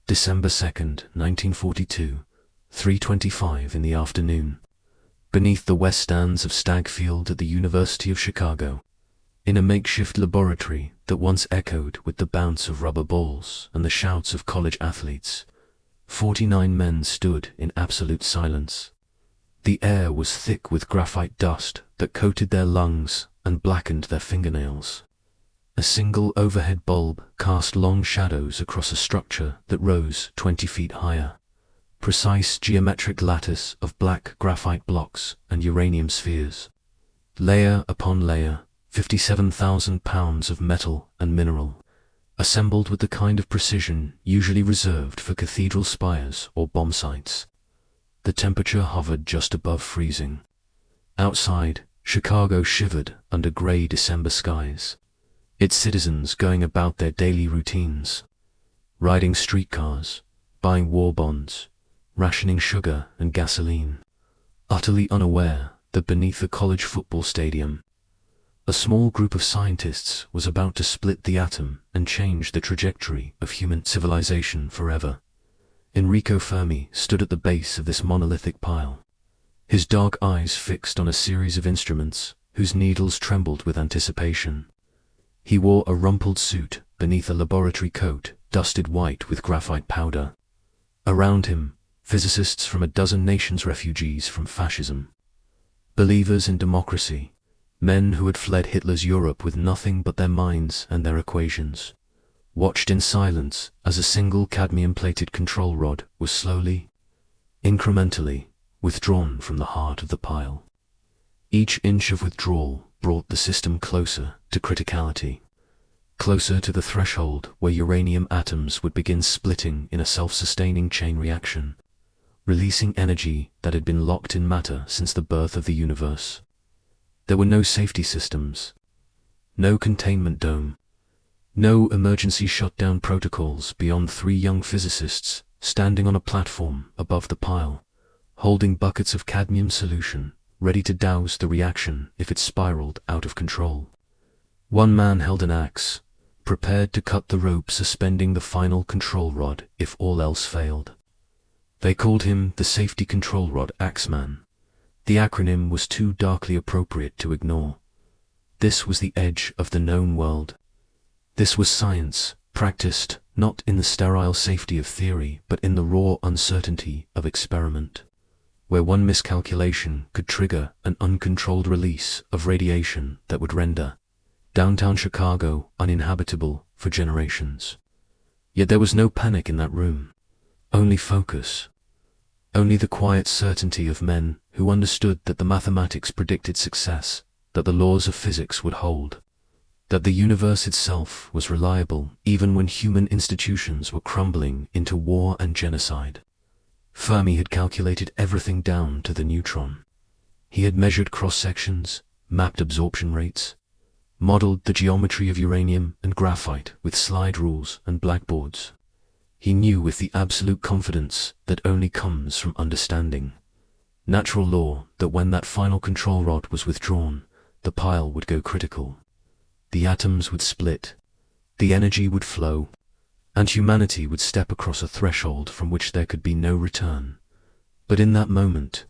December 2nd, 1942, 3:25 in the afternoon, beneath the west stands of Stagg Field at the University of Chicago, in a makeshift laboratory that once echoed with the bounce of rubber balls and the shouts of college athletes. 49 men stood in absolute silence. The air was thick with graphite dust that coated their lungs and blackened their fingernails. A single overhead bulb cast long shadows across a structure that rose 20 feet higher. Precise geometric lattice of black graphite blocks and uranium spheres. Layer upon layer, 57,000 pounds of metal and mineral, assembled with the kind of precision usually reserved for cathedral spires or bomb sites. The temperature hovered just above freezing. Outside, Chicago shivered under grey December skies, its citizens going about their daily routines, riding streetcars, buying war bonds, rationing sugar and gasoline, utterly unaware that beneath the college football stadium, a small group of scientists was about to split the atom and change the trajectory of human civilization forever. Enrico Fermi stood at the base of this monolithic pile, his dark eyes fixed on a series of instruments whose needles trembled with anticipation. He wore a rumpled suit beneath a laboratory coat dusted white with graphite powder. Around him, physicists from a dozen nations, refugees from fascism, believers in democracy, men who had fled Hitler's Europe with nothing but their minds and their equations, watched in silence as a single cadmium-plated control rod was slowly, incrementally, withdrawn from the heart of the pile. Each inch of withdrawal brought the system closer to criticality, closer to the threshold where uranium atoms would begin splitting in a self-sustaining chain reaction, releasing energy that had been locked in matter since the birth of the universe. There were no safety systems, no containment dome, no emergency shutdown protocols beyond 3 young physicists standing on a platform above the pile, holding buckets of cadmium solution, ready to douse the reaction if it spiraled out of control. One man held an axe, prepared to cut the rope suspending the final control rod if all else failed. They called him the Safety Control Rod Axeman. The acronym was too darkly appropriate to ignore. This was the edge of the known world. This was science, practiced not in the sterile safety of theory, but in the raw uncertainty of experiment, where one miscalculation could trigger an uncontrolled release of radiation that would render downtown Chicago uninhabitable for generations. Yet there was no panic in that room, only focus, only the quiet certainty of men who understood that the mathematics predicted success, that the laws of physics would hold, that the universe itself was reliable even when human institutions were crumbling into war and genocide. Fermi had calculated everything down to the neutron. He had measured cross-sections, mapped absorption rates, modeled the geometry of uranium and graphite with slide rules and blackboards. He knew with the absolute confidence that only comes from understanding, natural law, that when that final control rod was withdrawn, the pile would go critical. The atoms would split, the energy would flow, and humanity would step across a threshold from which there could be no return. But in that moment,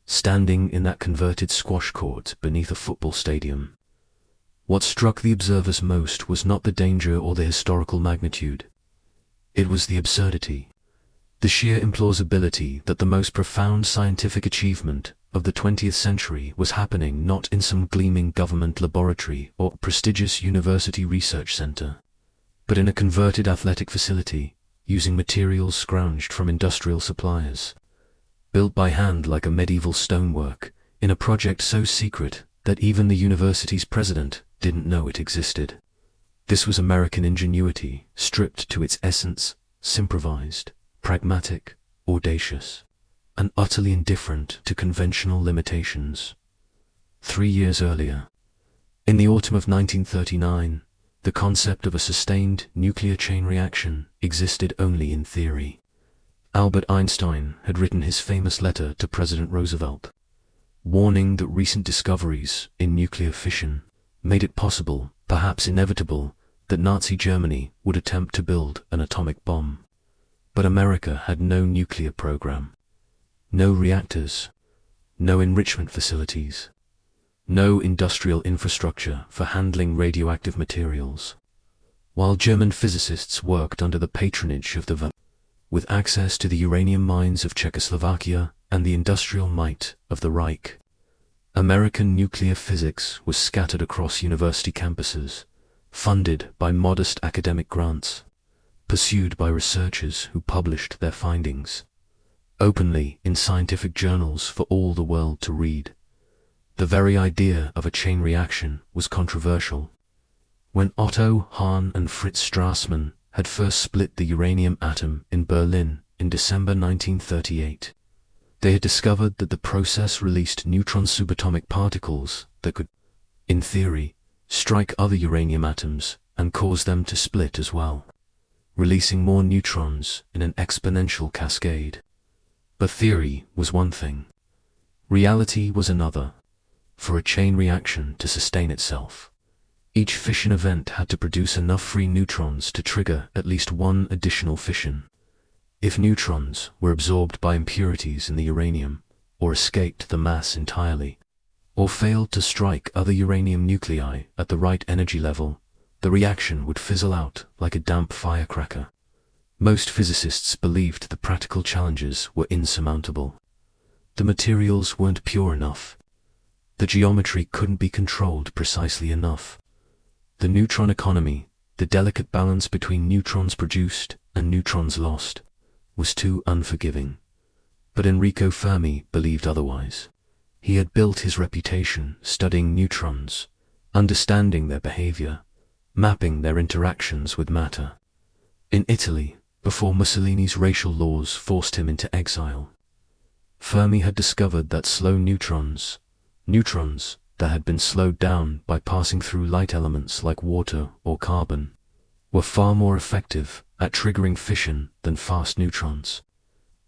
standing in that converted squash court beneath a football stadium, what struck the observers most was not the danger or the historical magnitude. It was the absurdity, the sheer implausibility that the most profound scientific achievement of the 20th century was happening not in some gleaming government laboratory or prestigious university research center, but in a converted athletic facility, using materials scrounged from industrial suppliers, built by hand like a medieval stonework, in a project so secret that even the university's president didn't know it existed. This was American ingenuity, stripped to its essence, improvised, pragmatic, audacious, and utterly indifferent to conventional limitations. 3 years earlier, in the autumn of 1939, the concept of a sustained nuclear chain reaction existed only in theory. Albert Einstein had written his famous letter to President Roosevelt, warning that recent discoveries in nuclear fission made it possible, perhaps inevitable, that Nazi Germany would attempt to build an atomic bomb. But America had no nuclear program, no reactors, no enrichment facilities, no industrial infrastructure for handling radioactive materials. While German physicists worked under the patronage of the Wehrmacht, with access to the uranium mines of Czechoslovakia and the industrial might of the Reich, American nuclear physics was scattered across university campuses, funded by modest academic grants, pursued by researchers who published their findings openly in scientific journals for all the world to read. The very idea of a chain reaction was controversial. When Otto Hahn and Fritz Strassmann had first split the uranium atom in Berlin in December 1938, they had discovered that the process released neutron subatomic particles that could, in theory, strike other uranium atoms and cause them to split as well, releasing more neutrons in an exponential cascade. But theory was one thing. Reality was another. For a chain reaction to sustain itself, each fission event had to produce enough free neutrons to trigger at least one additional fission. If neutrons were absorbed by impurities in the uranium, or escaped the mass entirely, or failed to strike other uranium nuclei at the right energy level, the reaction would fizzle out like a damp firecracker. Most physicists believed the practical challenges were insurmountable. The materials weren't pure enough. The geometry couldn't be controlled precisely enough. The neutron economy, the delicate balance between neutrons produced and neutrons lost, was too unforgiving. But Enrico Fermi believed otherwise. He had built his reputation studying neutrons, understanding their behavior, mapping their interactions with matter. In Italy, before Mussolini's racial laws forced him into exile, Fermi had discovered that slow neutrons that had been slowed down by passing through light elements like water or carbon, were far more effective at triggering fission than fast neutrons.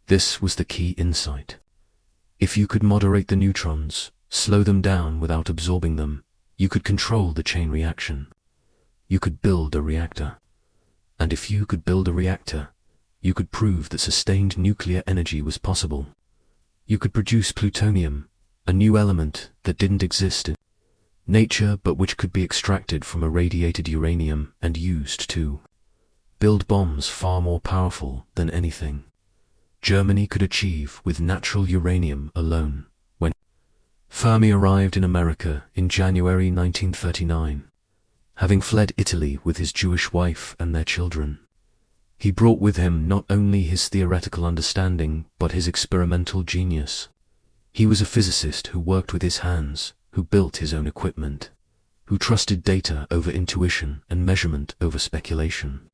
This was the key insight. If you could moderate the neutrons, slow them down without absorbing them, you could control the chain reaction. You could build a reactor. And if you could build a reactor, you could prove that sustained nuclear energy was possible. You could produce plutonium, a new element that didn't exist in nature but which could be extracted from irradiated uranium and used to build bombs far more powerful than anything Germany could achieve with natural uranium alone. When Fermi arrived in America in January 1939, having fled Italy with his Jewish wife and their children, he brought with him not only his theoretical understanding but his experimental genius. He was a physicist who worked with his hands, who built his own equipment, who trusted data over intuition and measurement over speculation.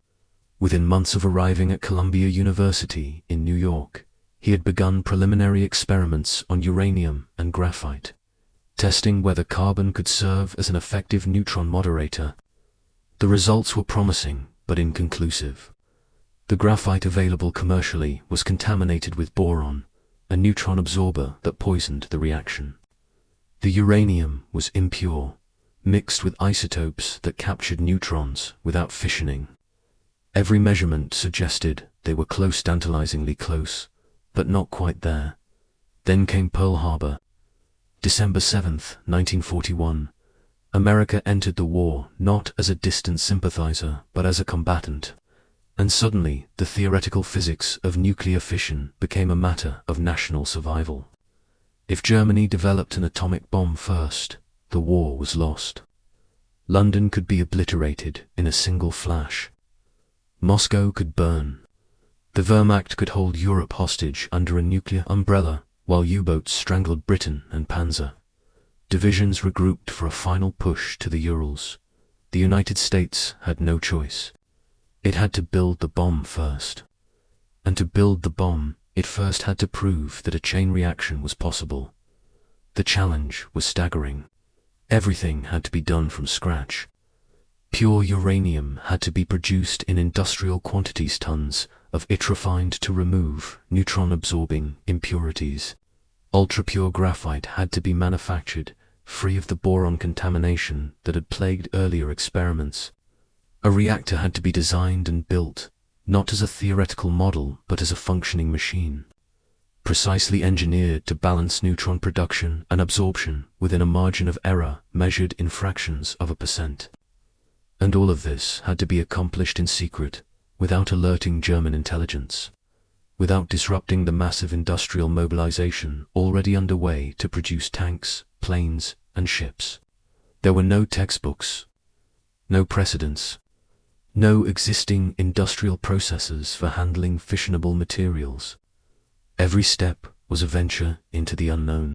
Within months of arriving at Columbia University in New York, he had begun preliminary experiments on uranium and graphite, testing whether carbon could serve as an effective neutron moderator. The results were promising but inconclusive. The graphite available commercially was contaminated with boron, a neutron absorber that poisoned the reaction. The uranium was impure, mixed with isotopes that captured neutrons without fissioning. Every measurement suggested they were close, tantalizingly close, but not quite there. Then came Pearl Harbor. December 7th, 1941. America entered the war not as a distant sympathizer but as a combatant. And suddenly, the theoretical physics of nuclear fission became a matter of national survival. If Germany developed an atomic bomb first, the war was lost. London could be obliterated in a single flash. Moscow could burn. The Wehrmacht could hold Europe hostage under a nuclear umbrella, while U-boats strangled Britain and Panzer. Divisions regrouped for a final push to the Urals. The United States had no choice. It had to build the bomb first. And to build the bomb, it first had to prove that a chain reaction was possible. The challenge was staggering. Everything had to be done from scratch. Pure uranium had to be produced in industrial quantities, tons of it refined to remove neutron-absorbing impurities. Ultra-pure graphite had to be manufactured, free of the boron contamination that had plagued earlier experiments. A reactor had to be designed and built, not as a theoretical model but as a functioning machine, precisely engineered to balance neutron production and absorption within a margin of error measured in fractions of a percent. And all of this had to be accomplished in secret, without alerting German intelligence, without disrupting the massive industrial mobilization already underway to produce tanks, planes, and ships. There were no textbooks, no precedents, no existing industrial processes for handling fissionable materials. Every step was a venture into the unknown.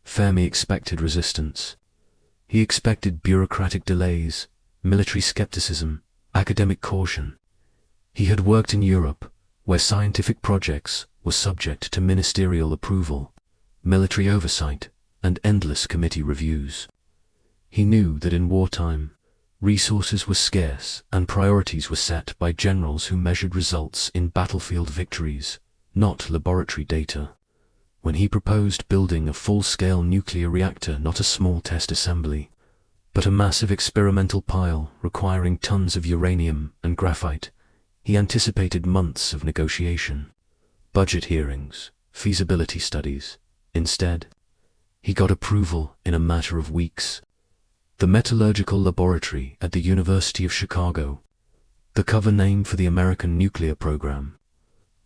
Fermi expected resistance. He expected bureaucratic delays, military skepticism, academic caution. He had worked in Europe, where scientific projects were subject to ministerial approval, military oversight, and endless committee reviews. He knew that in wartime, resources were scarce and priorities were set by generals who measured results in battlefield victories, not laboratory data. When he proposed building a full-scale nuclear reactor, not a small test assembly, but a massive experimental pile requiring tons of uranium and graphite, he anticipated months of negotiation, budget hearings, feasibility studies. Instead, he got approval in a matter of weeks. The Metallurgical Laboratory at the University of Chicago, the cover name for the American nuclear program,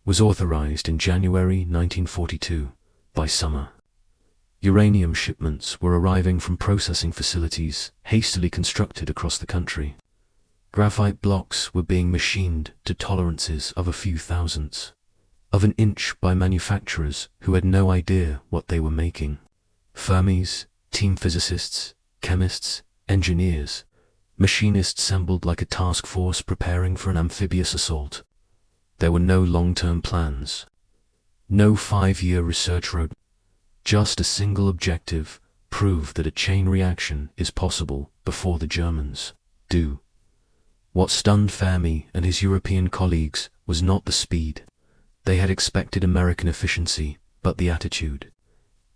was authorized in January 1942 by summer. Uranium shipments were arriving from processing facilities hastily constructed across the country. Graphite blocks were being machined to tolerances of a few thousandths of an inch by manufacturers who had no idea what they were making. Fermi's team physicists, chemists, engineers, machinists assembled like a task force preparing for an amphibious assault. There were no long-term plans, no 5-year research roadmap, just a single objective: prove that a chain reaction is possible before the Germans do. What stunned Fermi and his European colleagues was not the speed. They had expected American efficiency, but the attitude.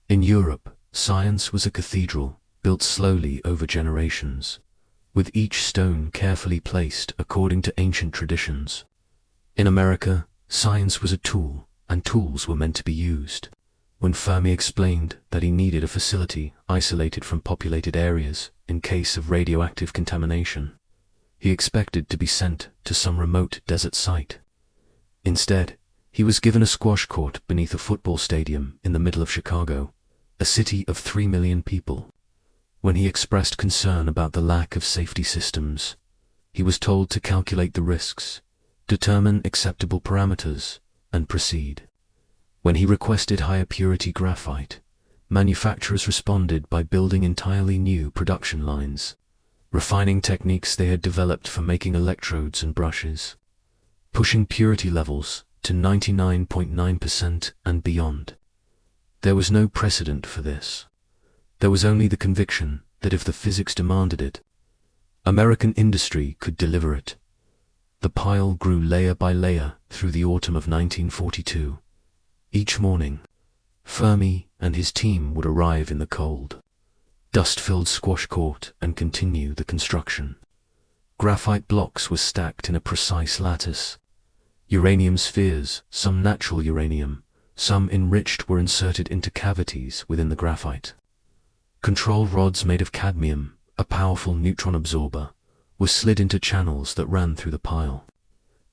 In Europe, science was a cathedral, built slowly over generations, with each stone carefully placed according to ancient traditions. In America, science was a tool, and tools were meant to be used. When Fermi explained that he needed a facility isolated from populated areas in case of radioactive contamination, he expected to be sent to some remote desert site. Instead, he was given a squash court beneath a football stadium in the middle of Chicago, a city of 3 million people. When he expressed concern about the lack of safety systems, he was told to calculate the risks, determine acceptable parameters, and proceed. When he requested higher purity graphite, manufacturers responded by building entirely new production lines, refining techniques they had developed for making electrodes and brushes, pushing purity levels to 99.9% and beyond. There was no precedent for this. There was only the conviction that if the physics demanded it, American industry could deliver it. The pile grew layer by layer through the autumn of 1942. Each morning, Fermi and his team would arrive in the cold, dust-filled squash court and continue the construction. Graphite blocks were stacked in a precise lattice. Uranium spheres, some natural uranium, some enriched, were inserted into cavities within the graphite. Control rods made of cadmium, a powerful neutron absorber, were slid into channels that ran through the pile.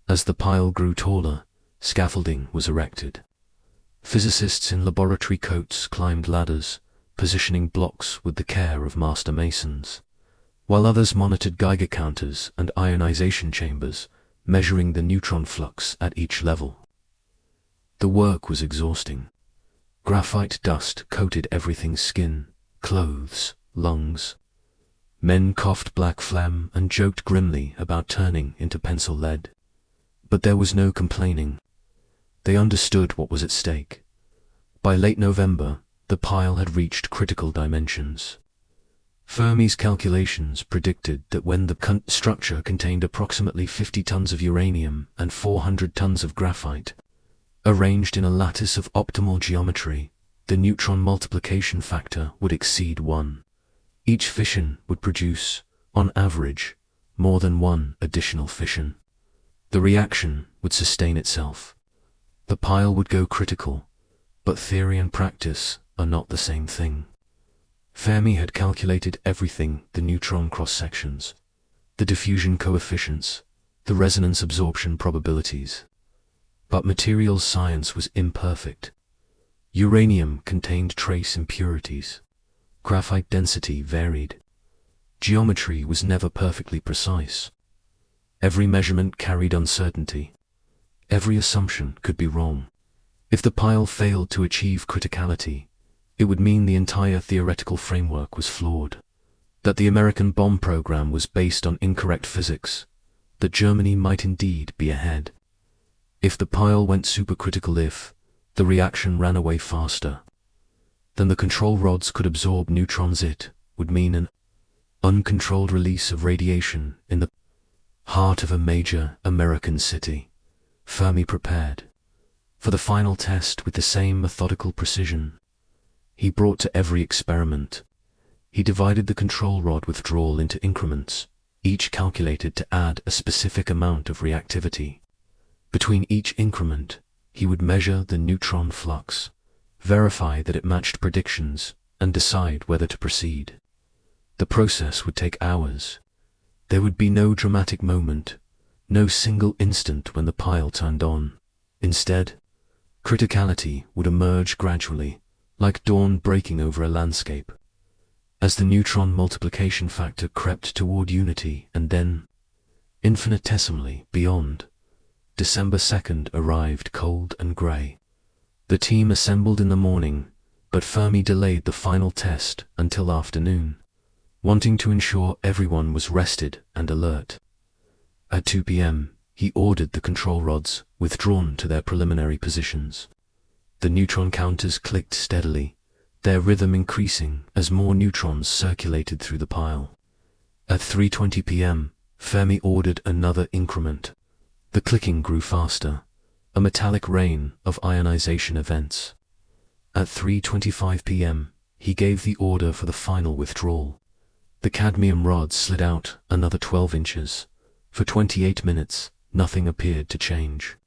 As the pile grew taller, scaffolding was erected. Physicists in laboratory coats climbed ladders, positioning blocks with the care of master masons, while others monitored Geiger counters and ionization chambers, measuring the neutron flux at each level. The work was exhausting. Graphite dust coated everything's skin, clothes, lungs. Men coughed black phlegm and joked grimly about turning into pencil lead. But there was no complaining. They understood what was at stake. By late November, the pile had reached critical dimensions. Fermi's calculations predicted that when the structure contained approximately 50 tons of uranium and 400 tons of graphite, arranged in a lattice of optimal geometry, the neutron multiplication factor would exceed 1. Each fission would produce, on average, more than one additional fission. The reaction would sustain itself. The pile would go critical, but theory and practice are not the same thing. Fermi had calculated everything: the neutron cross-sections, the diffusion coefficients, the resonance absorption probabilities. But materials science was imperfect. Uranium contained trace impurities. Graphite density varied. Geometry was never perfectly precise. Every measurement carried uncertainty. Every assumption could be wrong. If the pile failed to achieve criticality, it would mean the entire theoretical framework was flawed, that the American bomb program was based on incorrect physics, that Germany might indeed be ahead. If the pile went supercritical, if the reaction ran away faster than the control rods could absorb neutrons, it would mean an uncontrolled release of radiation in the heart of a major American city. Fermi prepared for the final test with the same methodical precision he brought to every experiment. He divided the control rod withdrawal into increments, each calculated to add a specific amount of reactivity. Between each increment, he would measure the neutron flux, verify that it matched predictions, and decide whether to proceed. The process would take hours. There would be no dramatic moment, no single instant when the pile turned on. Instead, criticality would emerge gradually, like dawn breaking over a landscape, as the neutron multiplication factor crept toward unity and then, infinitesimally beyond. December 2nd arrived cold and grey. The team assembled in the morning, but Fermi delayed the final test until afternoon, wanting to ensure everyone was rested and alert. At 2 p.m., he ordered the control rods withdrawn to their preliminary positions. The neutron counters clicked steadily, their rhythm increasing as more neutrons circulated through the pile. At 3:20 p.m., Fermi ordered another increment. The clicking grew faster, a metallic rain of ionization events. At 3:25 p.m., he gave the order for the final withdrawal. The cadmium rods slid out another 12 inches. For 28 minutes, nothing appeared to change.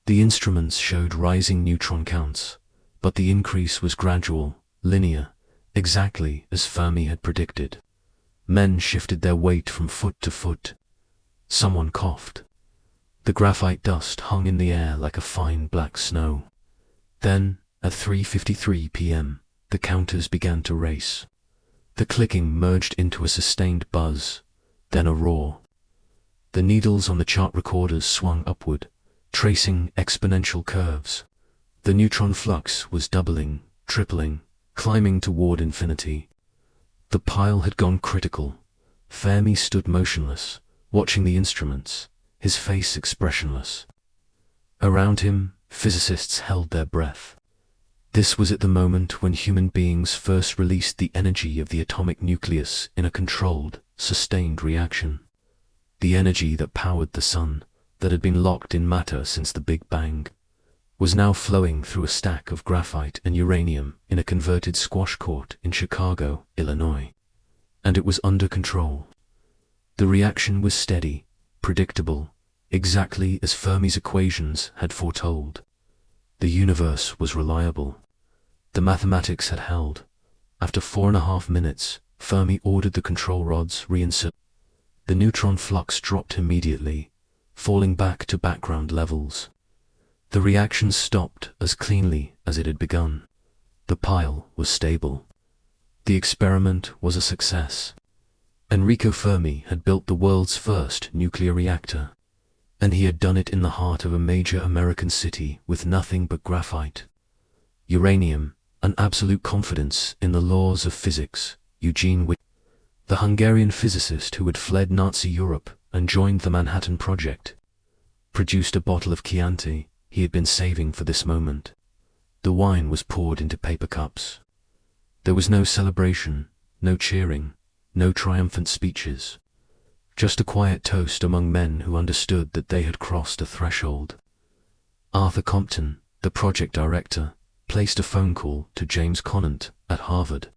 The instruments showed rising neutron counts, but the increase was gradual, linear, exactly as Fermi had predicted. Men shifted their weight from foot to foot. Someone coughed. The graphite dust hung in the air like a fine black snow. Then, at 3:53 p.m., the counters began to race. The clicking merged into a sustained buzz, then a roar. The needles on the chart recorders swung upward, tracing exponential curves. The neutron flux was doubling, tripling, climbing toward infinity. The pile had gone critical. Fermi stood motionless, watching the instruments, his face expressionless. Around him, physicists held their breath. This was at the moment when human beings first released the energy of the atomic nucleus in a controlled, sustained reaction. The energy that powered the sun, that had been locked in matter since the Big Bang, was now flowing through a stack of graphite and uranium in a converted squash court in Chicago, Illinois. And it was under control. The reaction was steady, predictable, exactly as Fermi's equations had foretold. The universe was reliable. The mathematics had held. After 4.5 minutes, Fermi ordered the control rods reinsert. The neutron flux dropped immediately, falling back to background levels. The reaction stopped as cleanly as it had begun. The pile was stable. The experiment was a success. Enrico Fermi had built the world's first nuclear reactor, and he had done it in the heart of a major American city with nothing but graphite, uranium, and absolute confidence in the laws of physics. Eugene Witt, the Hungarian physicist who had fled Nazi Europe and joined the Manhattan Project, produced a bottle of Chianti he had been saving for this moment. The wine was poured into paper cups. There was no celebration, no cheering, no triumphant speeches. Just a quiet toast among men who understood that they had crossed a threshold. Arthur Compton, the project director, placed a phone call to James Conant at Harvard.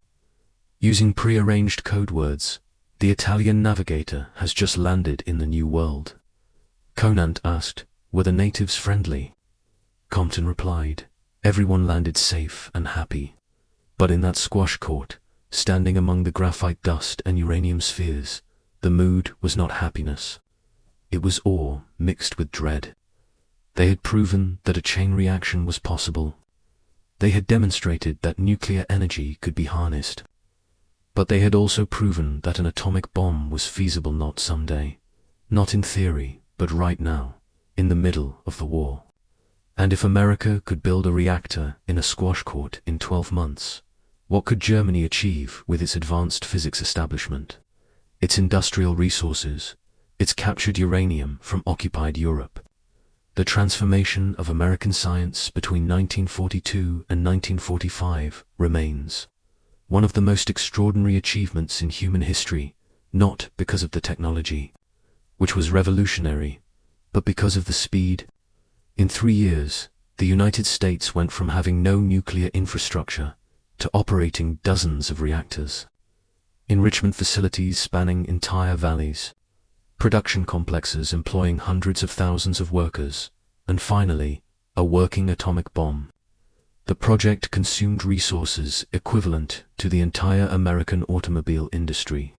Using pre-arranged code words, the Italian navigator has just landed in the New World. Conant asked, "Were the natives friendly?" Compton replied, "Everyone landed safe and happy. But in that squash court, standing among the graphite dust and uranium spheres, the mood was not happiness. It was awe mixed with dread. They had proven that a chain reaction was possible. They had demonstrated that nuclear energy could be harnessed. But they had also proven that an atomic bomb was feasible not someday, not in theory, but right now, in the middle of the war. And if America could build a reactor in a squash court in 12 months, what could Germany achieve with its advanced physics establishment, its industrial resources, its captured uranium from occupied Europe? The transformation of American science between 1942 and 1945 remains one of the most extraordinary achievements in human history, not because of the technology, which was revolutionary, but because of the speed. In 3 years, the United States went from having no nuclear infrastructure to operating dozens of reactors, enrichment facilities spanning entire valleys, production complexes employing hundreds of thousands of workers, and finally, a working atomic bomb. The project consumed resources equivalent to the entire American automobile industry.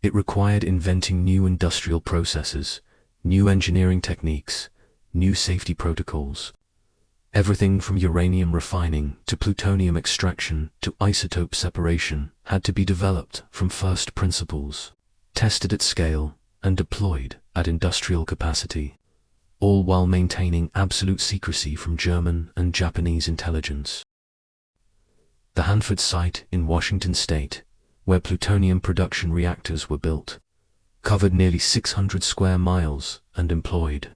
It required inventing new industrial processes, new engineering techniques, new safety protocols. Everything from uranium refining to plutonium extraction to isotope separation had to be developed from first principles, tested at scale, and deployed at industrial capacity, all while maintaining absolute secrecy from German and Japanese intelligence. The Hanford site in Washington state, where plutonium production reactors were built, covered nearly 600 square miles and employed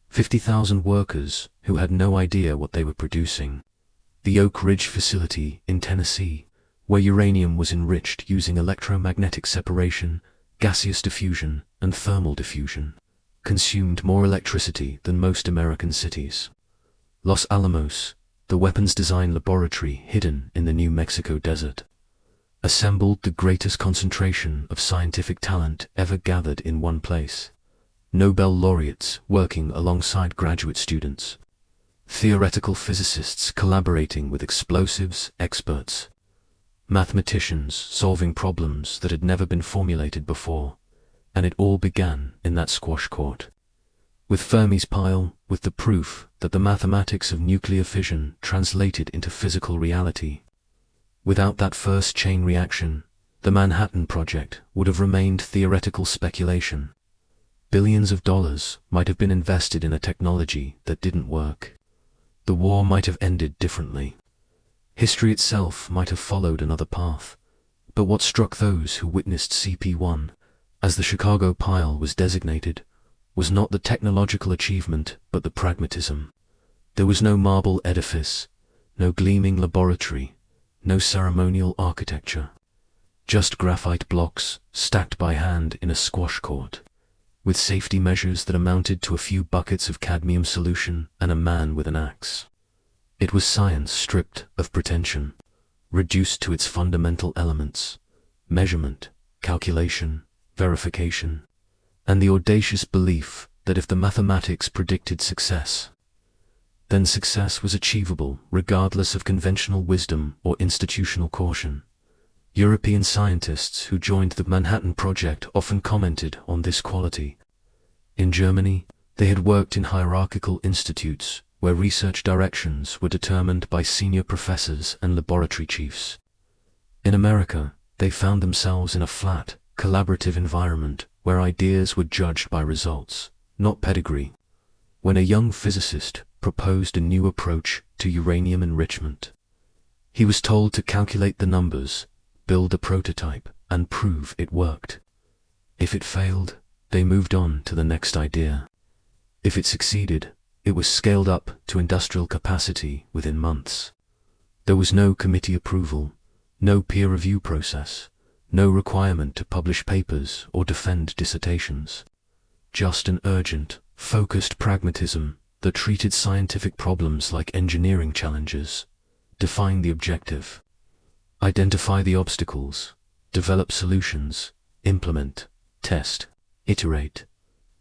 50,000 workers who had no idea what they were producing. The Oak Ridge facility in Tennessee, where uranium was enriched using electromagnetic separation, gaseous diffusion, and thermal diffusion, consumed more electricity than most American cities. Los Alamos, the weapons design laboratory hidden in the New Mexico desert, assembled the greatest concentration of scientific talent ever gathered in one place. Nobel laureates working alongside graduate students, theoretical physicists collaborating with explosives experts, mathematicians solving problems that had never been formulated before, and it all began in that squash court, with Fermi's pile, with the proof that the mathematics of nuclear fission translated into physical reality. Without that first chain reaction, the Manhattan Project would have remained theoretical speculation. Billions of dollars might have been invested in a technology that didn't work. The war might have ended differently. History itself might have followed another path. But what struck those who witnessed CP1, as the Chicago pile was designated, was not the technological achievement but the pragmatism. There was no marble edifice, no gleaming laboratory, no ceremonial architecture. Just graphite blocks stacked by hand in a squash court, with safety measures that amounted to a few buckets of cadmium solution and a man with an axe. It was science stripped of pretension, reduced to its fundamental elements: measurement, calculation, verification, and the audacious belief that if the mathematics predicted success, then success was achievable regardless of conventional wisdom or institutional caution. European scientists who joined the Manhattan Project often commented on this quality. In Germany, they had worked in hierarchical institutes where research directions were determined by senior professors and laboratory chiefs. In America, they found themselves in a flat, collaborative environment where ideas were judged by results, not pedigree. When a young physicist proposed a new approach to uranium enrichment, he was told to calculate the numbers, build a prototype, and prove it worked. If it failed, they moved on to the next idea. If it succeeded, it was scaled up to industrial capacity within months. There was no committee approval, no peer review process, no requirement to publish papers or defend dissertations. Just an urgent, focused pragmatism that treated scientific problems like engineering challenges. Define the objective, identify the obstacles, develop solutions, implement, test, iterate,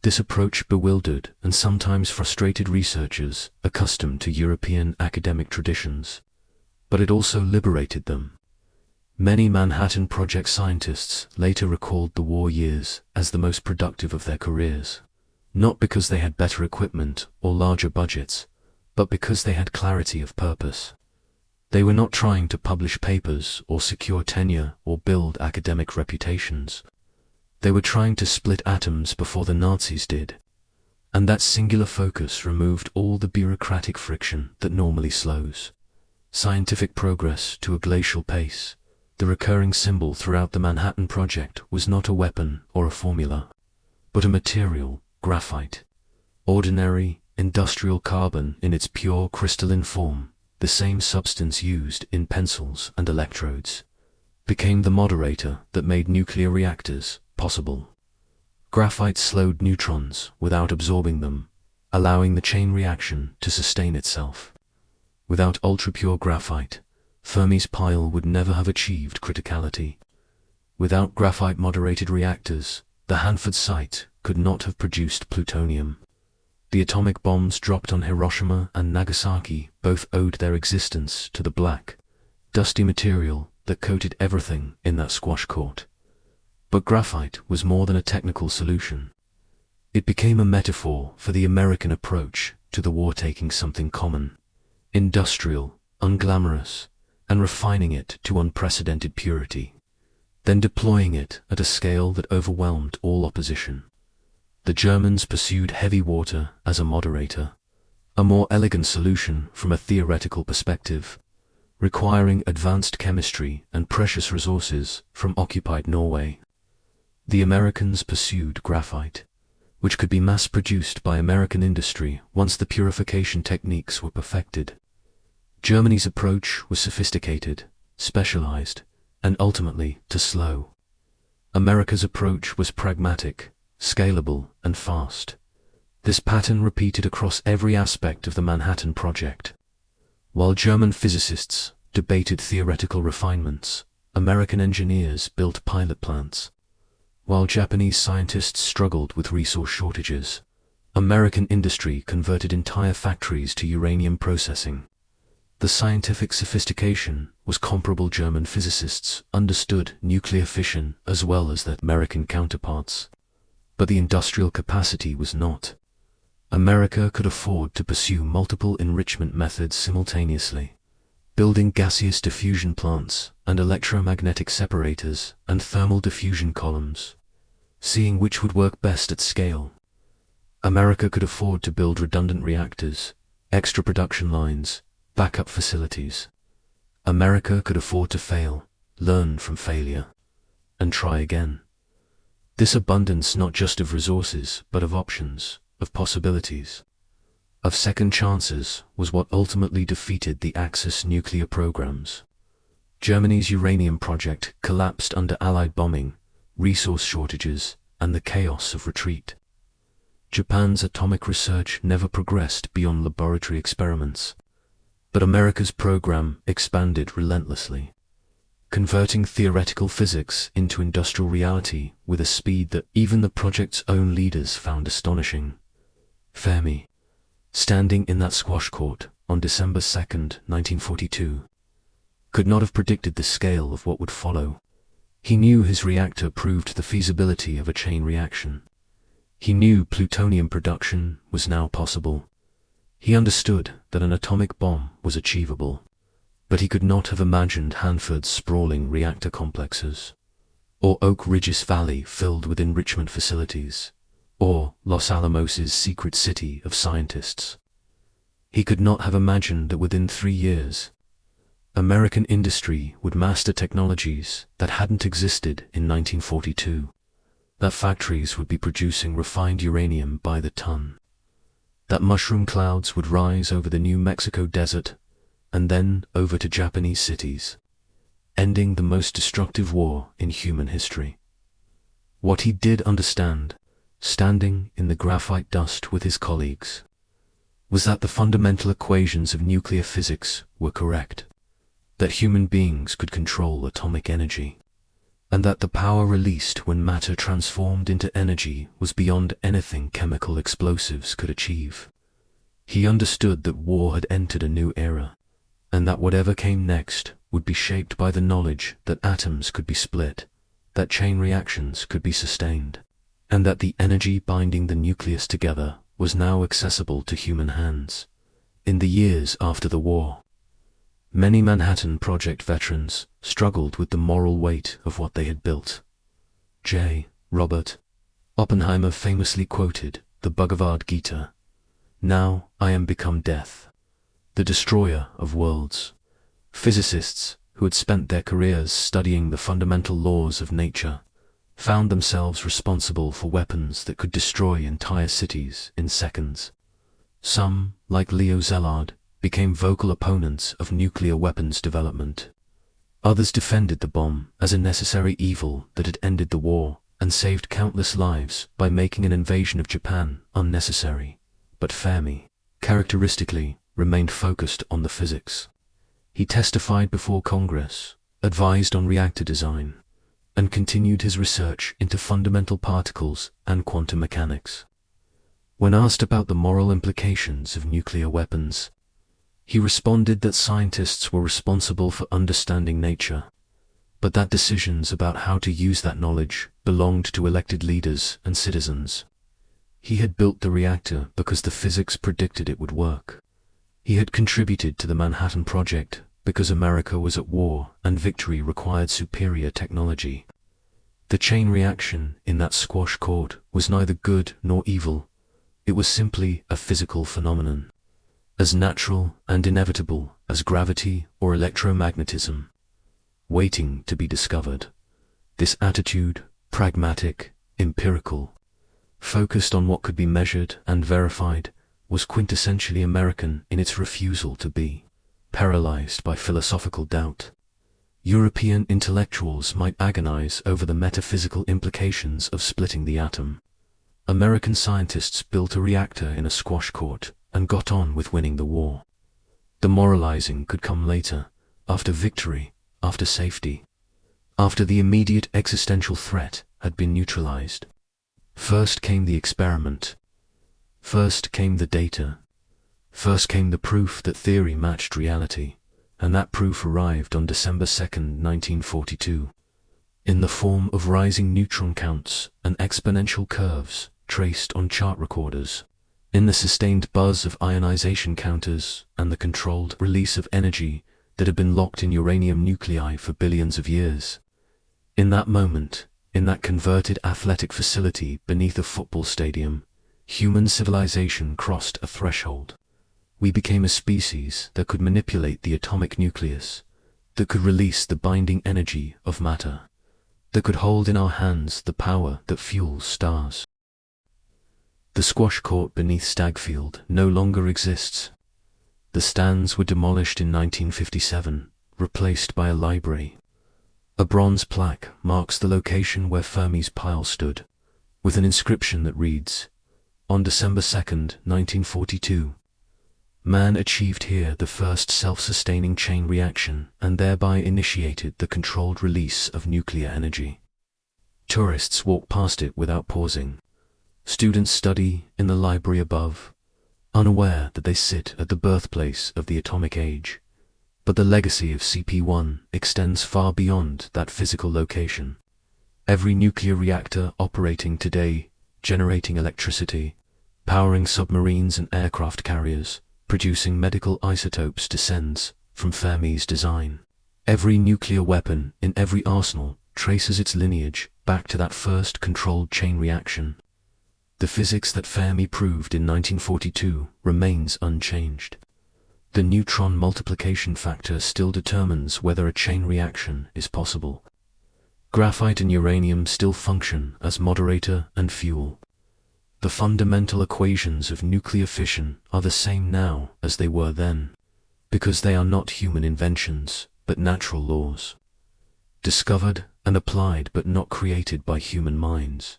This approach bewildered and sometimes frustrated researchers accustomed to European academic traditions, but it also liberated them. Many Manhattan Project scientists later recalled the war years as the most productive of their careers, not because they had better equipment or larger budgets, but because they had clarity of purpose. They were not trying to publish papers or secure tenure or build academic reputations. They were trying to split atoms before the Nazis did, and that singular focus removed all the bureaucratic friction that normally slows scientific progress to a glacial pace. The recurring symbol throughout the Manhattan Project was not a weapon or a formula, but a material, graphite. Ordinary, industrial carbon in its pure crystalline form, the same substance used in pencils and electrodes, became the moderator that made nuclear reactors possible. Graphite slowed neutrons without absorbing them, allowing the chain reaction to sustain itself. Without ultra-pure graphite, Fermi's pile would never have achieved criticality. Without graphite-moderated reactors, the Hanford site could not have produced plutonium. The atomic bombs dropped on Hiroshima and Nagasaki both owed their existence to the black, dusty material that coated everything in that squash court. But graphite was more than a technical solution. It became a metaphor for the American approach to the war, taking something common, industrial, unglamorous, and refining it to unprecedented purity, then deploying it at a scale that overwhelmed all opposition. The Germans pursued heavy water as a moderator, a more elegant solution from a theoretical perspective, requiring advanced chemistry and precious resources from occupied Norway. The Americans pursued graphite, which could be mass-produced by American industry once the purification techniques were perfected. Germany's approach was sophisticated, specialized, and ultimately too slow. America's approach was pragmatic, scalable, and fast. This pattern repeated across every aspect of the Manhattan Project. While German physicists debated theoretical refinements, American engineers built pilot plants. While Japanese scientists struggled with resource shortages, American industry converted entire factories to uranium processing. The scientific sophistication was comparable. German physicists understood nuclear fission as well as their American counterparts, but the industrial capacity was not. America could afford to pursue multiple enrichment methods simultaneously, building gaseous diffusion plants and electromagnetic separators and thermal diffusion columns, seeing which would work best at scale. America could afford to build redundant reactors, extra production lines, backup facilities. America could afford to fail, learn from failure, and try again. This abundance not just of resources, but of options, of possibilities, of second chances, was what ultimately defeated the Axis nuclear programs. Germany's uranium project collapsed under Allied bombing, resource shortages, and the chaos of retreat. Japan's atomic research never progressed beyond laboratory experiments, but America's program expanded relentlessly, converting theoretical physics into industrial reality with a speed that even the project's own leaders found astonishing. Fermi, standing in that squash court on December 2, 1942, could not have predicted the scale of what would follow. He knew his reactor proved the feasibility of a chain reaction. He knew plutonium production was now possible. He understood that an atomic bomb was achievable, but he could not have imagined Hanford's sprawling reactor complexes, or Oak Ridge's valley filled with enrichment facilities, or Los Alamos's secret city of scientists. He could not have imagined that within 3 years, American industry would master technologies that hadn't existed in 1942, that factories would be producing refined uranium by the ton, that mushroom clouds would rise over the New Mexico desert and then over to Japanese cities, ending the most destructive war in human history. What he did understand, standing in the graphite dust with his colleagues, was that the fundamental equations of nuclear physics were correct, that human beings could control atomic energy, and that the power released when matter transformed into energy was beyond anything chemical explosives could achieve. He understood that war had entered a new era, and that whatever came next would be shaped by the knowledge that atoms could be split, that chain reactions could be sustained, and that the energy binding the nucleus together was now accessible to human hands. In the years after the war, many Manhattan Project veterans struggled with the moral weight of what they had built. Robert Oppenheimer famously quoted the Bhagavad Gita, "Now I am become death, the destroyer of worlds." Physicists who had spent their careers studying the fundamental laws of nature found themselves responsible for weapons that could destroy entire cities in seconds. Some, like Leo Szilard, became vocal opponents of nuclear weapons development. Others defended the bomb as a necessary evil that had ended the war and saved countless lives by making an invasion of Japan unnecessary. But Fermi, characteristically, remained focused on the physics. He testified before Congress, advised on reactor design, and continued his research into fundamental particles and quantum mechanics. When asked about the moral implications of nuclear weapons, he responded that scientists were responsible for understanding nature, but that decisions about how to use that knowledge belonged to elected leaders and citizens. He had built the reactor because the physics predicted it would work. He had contributed to the Manhattan Project because America was at war and victory required superior technology. The chain reaction in that squash court was neither good nor evil. It was simply a physical phenomenon, as natural and inevitable as gravity or electromagnetism, waiting to be discovered. This attitude, pragmatic, empirical, focused on what could be measured and verified, was quintessentially American in its refusal to be paralyzed by philosophical doubt. European intellectuals might agonize over the metaphysical implications of splitting the atom. American scientists built a reactor in a squash court and got on with winning the war. The moralizing could come later, after victory, after safety, after the immediate existential threat had been neutralized. First came the experiment. First came the data. First came the proof that theory matched reality, and that proof arrived on December 2nd, 1942, in the form of rising neutron counts and exponential curves traced on chart recorders, in the sustained buzz of ionization counters and the controlled release of energy that had been locked in uranium nuclei for billions of years. In that moment, in that converted athletic facility beneath a football stadium, human civilization crossed a threshold. We became a species that could manipulate the atomic nucleus, that could release the binding energy of matter, that could hold in our hands the power that fuels stars. The squash court beneath Stagg Field no longer exists. The stands were demolished in 1957, replaced by a library. A bronze plaque marks the location where Fermi's pile stood, with an inscription that reads, "On December 2nd, 1942, man achieved here the first self-sustaining chain reaction and thereby initiated the controlled release of nuclear energy." Tourists walk past it without pausing. Students study in the library above, unaware that they sit at the birthplace of the atomic age. But the legacy of CP1 extends far beyond that physical location. Every nuclear reactor operating today, generating electricity, powering submarines and aircraft carriers, producing medical isotopes descends from Fermi's design. Every nuclear weapon in every arsenal traces its lineage back to that first controlled chain reaction. The physics that Fermi proved in 1942 remains unchanged. The neutron multiplication factor still determines whether a chain reaction is possible. Graphite and uranium still function as moderator and fuel. The fundamental equations of nuclear fission are the same now as they were then, because they are not human inventions, but natural laws, discovered and applied but not created by human minds.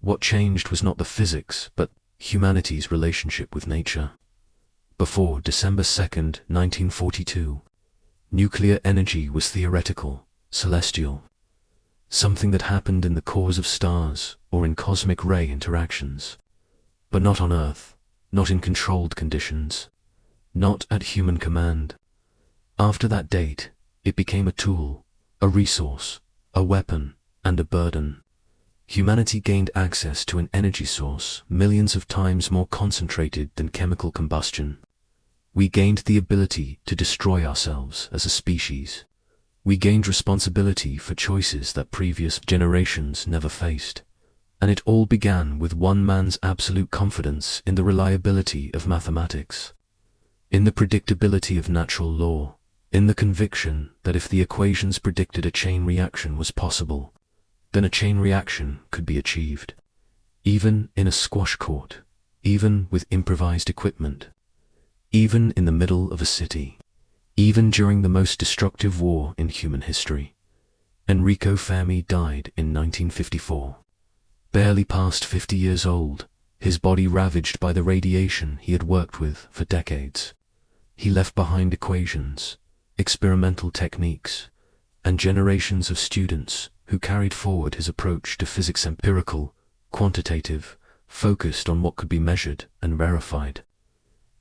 What changed was not the physics, but humanity's relationship with nature. Before December 2nd, 1942, nuclear energy was theoretical, celestial. something that happened in the cores of stars or in cosmic ray interactions. But not on Earth, not in controlled conditions, not at human command. After that date, it became a tool, a resource, a weapon, and a burden. Humanity gained access to an energy source millions of times more concentrated than chemical combustion. We gained the ability to destroy ourselves as a species. We gained responsibility for choices that previous generations never faced. And it all began with one man's absolute confidence in the reliability of mathematics, in the predictability of natural law, in the conviction that if the equations predicted a chain reaction was possible, then a chain reaction could be achieved, even in a squash court, even with improvised equipment, even in the middle of a city, even during the most destructive war in human history. Enrico Fermi died in 1954. Barely past 50 years old, his body ravaged by the radiation he had worked with for decades. He left behind equations, experimental techniques, and generations of students who carried forward his approach to physics: empirical, quantitative, focused on what could be measured and verified.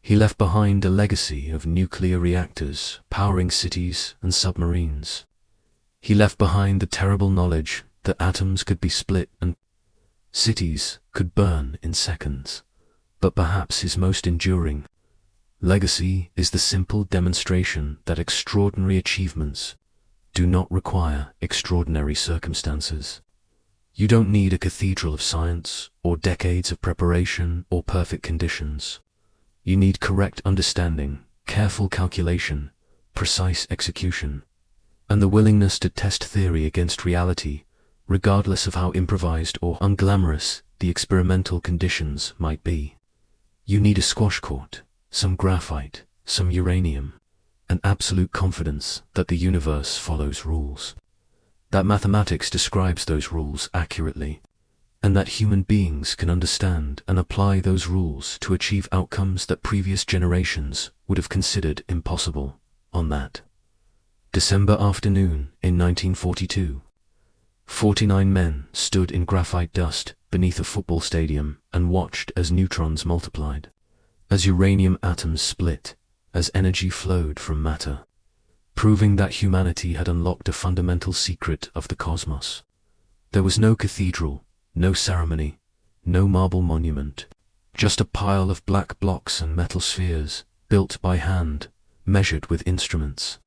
He left behind a legacy of nuclear reactors powering cities and submarines. He left behind the terrible knowledge that atoms could be split and cities could burn in seconds. But perhaps his most enduring legacy is the simple demonstration that extraordinary achievements do not require extraordinary circumstances. You don't need a cathedral of science, or decades of preparation, or perfect conditions. You need correct understanding, careful calculation, precise execution, and the willingness to test theory against reality, regardless of how improvised or unglamorous the experimental conditions might be. You need a squash court, some graphite, some uranium, and absolute confidence that the universe follows rules, that mathematics describes those rules accurately, and that human beings can understand and apply those rules to achieve outcomes that previous generations would have considered impossible. On that December afternoon in 1942, 49 men stood in graphite dust beneath a football stadium and watched as neutrons multiplied, as uranium atoms split, as energy flowed from matter, proving that humanity had unlocked a fundamental secret of the cosmos. There was no cathedral, no ceremony, no marble monument, just a pile of black blocks and metal spheres, built by hand, measured with instruments,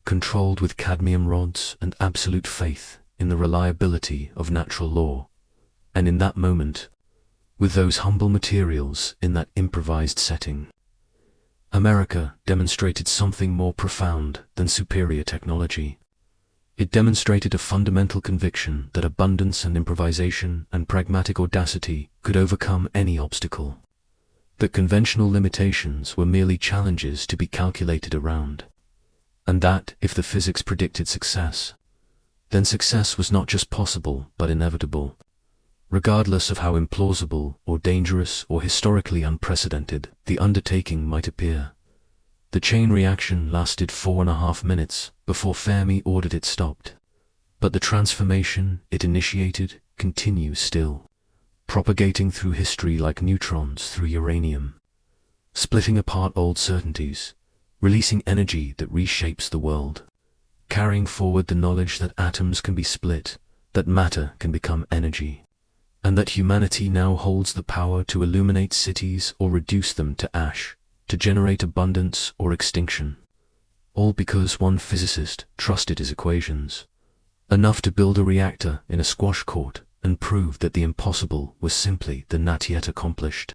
controlled with cadmium rods, and absolute faith in the reliability of natural law. And in that moment, with those humble materials in that improvised setting, America demonstrated something more profound than superior technology. It demonstrated a fundamental conviction that abundance and improvisation and pragmatic audacity could overcome any obstacle, that conventional limitations were merely challenges to be calculated around, and that if the physics predicted success, then success was not just possible but inevitable, regardless of how implausible or dangerous or historically unprecedented the undertaking might appear. The chain reaction lasted 4.5 minutes before Fermi ordered it stopped, but the transformation it initiated continues still, propagating through history like neutrons through uranium, splitting apart old certainties, releasing energy that reshapes the world, carrying forward the knowledge that atoms can be split, that matter can become energy, and that humanity now holds the power to illuminate cities or reduce them to ash, to generate abundance or extinction, all because one physicist trusted his equations, enough to build a reactor in a squash court and prove that the impossible was simply the not yet accomplished.